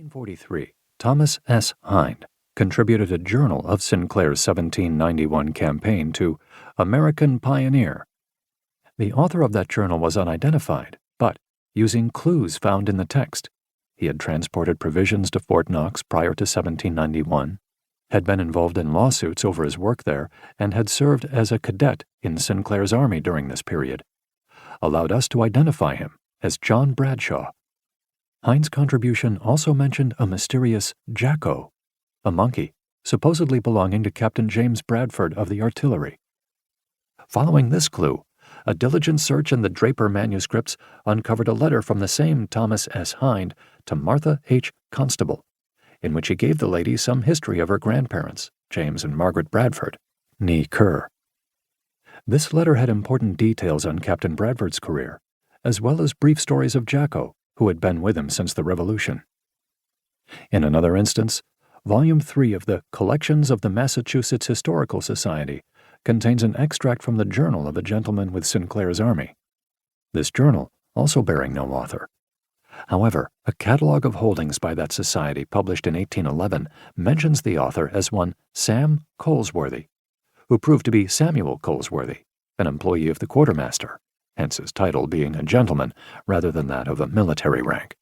1843, Thomas S. Hind contributed a journal of Sinclair's 1791 campaign to American Pioneer. The author of that journal was unidentified, but, using clues found in the text, he had transported provisions to Fort Knox prior to 1791, had been involved in lawsuits over his work there, and had served as a cadet in Sinclair's army during this period, allowed us to identify him as John Bradshaw. Hind's contribution also mentioned a mysterious Jacko, a monkey supposedly belonging to Captain James Bradford of the artillery. Following this clue, a diligent search in the Draper manuscripts uncovered a letter from the same Thomas S. Hind to Martha H. Constable, in which he gave the lady some history of her grandparents, James and Margaret Bradford, née Kerr. This letter had important details on Captain Bradford's career, as well as brief stories of Jacko, who had been with him since the Revolution. In another instance, Volume 3 of the Collections of the Massachusetts Historical Society contains an extract from the journal of a gentleman with Sinclair's army. This journal, also bearing no author. However, a catalog of holdings by that society published in 1811 mentions the author as one Sam Colesworthy, who proved to be Samuel Colesworthy, an employee of the quartermaster, hence his title being a gentleman rather than that of a military rank.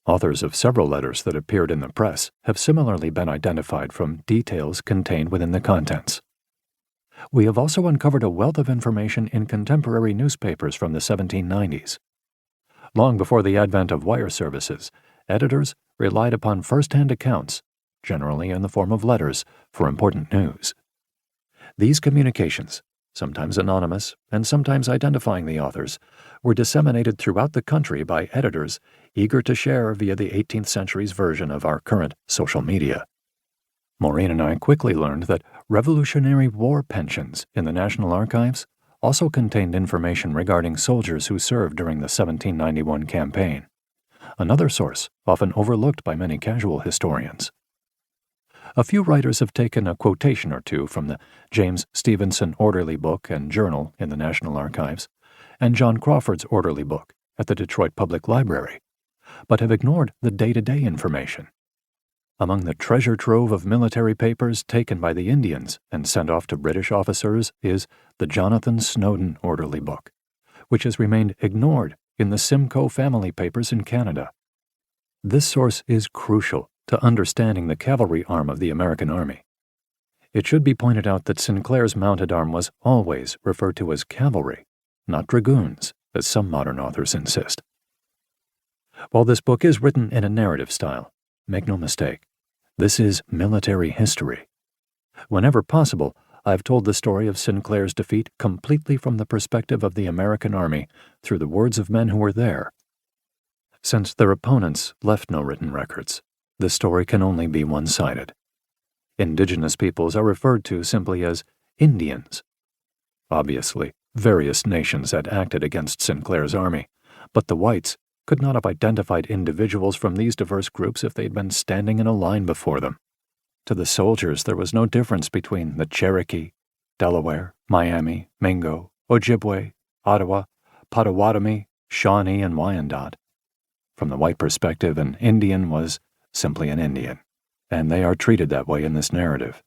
Authors of several letters that appeared in the press have similarly been identified from details contained within the contents. We have also uncovered a wealth of information in contemporary newspapers from the 1790s. Long before the advent of wire services, editors relied upon first-hand accounts, generally in the form of letters, for important news. These communications, sometimes anonymous and sometimes identifying the authors, were disseminated throughout the country by editors eager to share via the 18th century's version of our current social media. Maureen and I quickly learned that Revolutionary War pensions in the National Archives also contained information regarding soldiers who served during the 1791 campaign, another source often overlooked by many casual historians. A few writers have taken a quotation or two from the James Stevenson Orderly Book and Journal in the National Archives and John Crawford's Orderly Book at the Detroit Public Library, but have ignored the day-to-day information. Among the treasure trove of military papers taken by the Indians and sent off to British officers is the Jonathan Snowden Orderly Book, which has remained ignored in the Simcoe family papers in Canada. This source is crucial to understanding the cavalry arm of the American Army. It should be pointed out that Sinclair's mounted arm was always referred to as cavalry, not dragoons, as some modern authors insist. While this book is written in a narrative style, make no mistake, this is military history. Whenever possible, I've told the story of Sinclair's defeat completely from the perspective of the American Army through the words of men who were there. Since their opponents left no written records, the story can only be one-sided. Indigenous peoples are referred to simply as Indians. Obviously, various nations had acted against Sinclair's army, but the whites could not have identified individuals from these diverse groups if they'd been standing in a line before them. To the soldiers, there was no difference between the Cherokee, Delaware, Miami, Mingo, Ojibwe, Ottawa, Potawatomi, Shawnee, and Wyandot. From the white perspective, an Indian was simply an Indian, and they are treated that way in this narrative.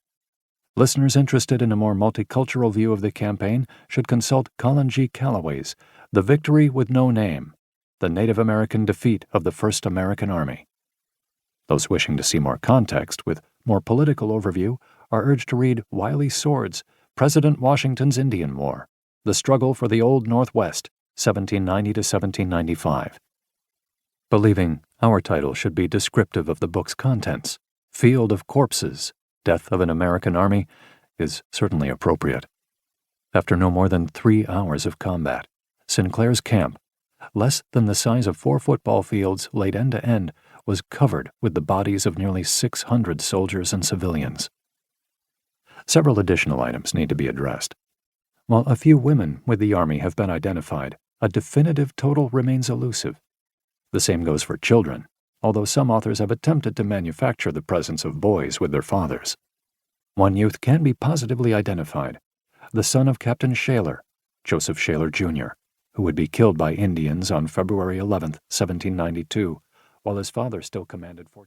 Listeners interested in a more multicultural view of the campaign should consult Colin G. Calloway's The Victory with No Name, The Native American Defeat of the First American Army. Those wishing to see more context with more political overview are urged to read Wiley Sword's President Washington's Indian War, The Struggle for the Old Northwest, 1790 to 1795. Believing our title should be descriptive of the book's contents, Field of Corpses, Death of an American Army, is certainly appropriate. After no more than 3 hours of combat, Sinclair's camp, less than the size of 4 football fields laid end to end, was covered with the bodies of nearly 600 soldiers and civilians. Several additional items need to be addressed. While a few women with the Army have been identified, a definitive total remains elusive. The same goes for children, although some authors have attempted to manufacture the presence of boys with their fathers. One youth can be positively identified, the son of Captain Shaler, Joseph Shaler, Jr., who would be killed by Indians on February 11, 1792, while his father still commanded Fort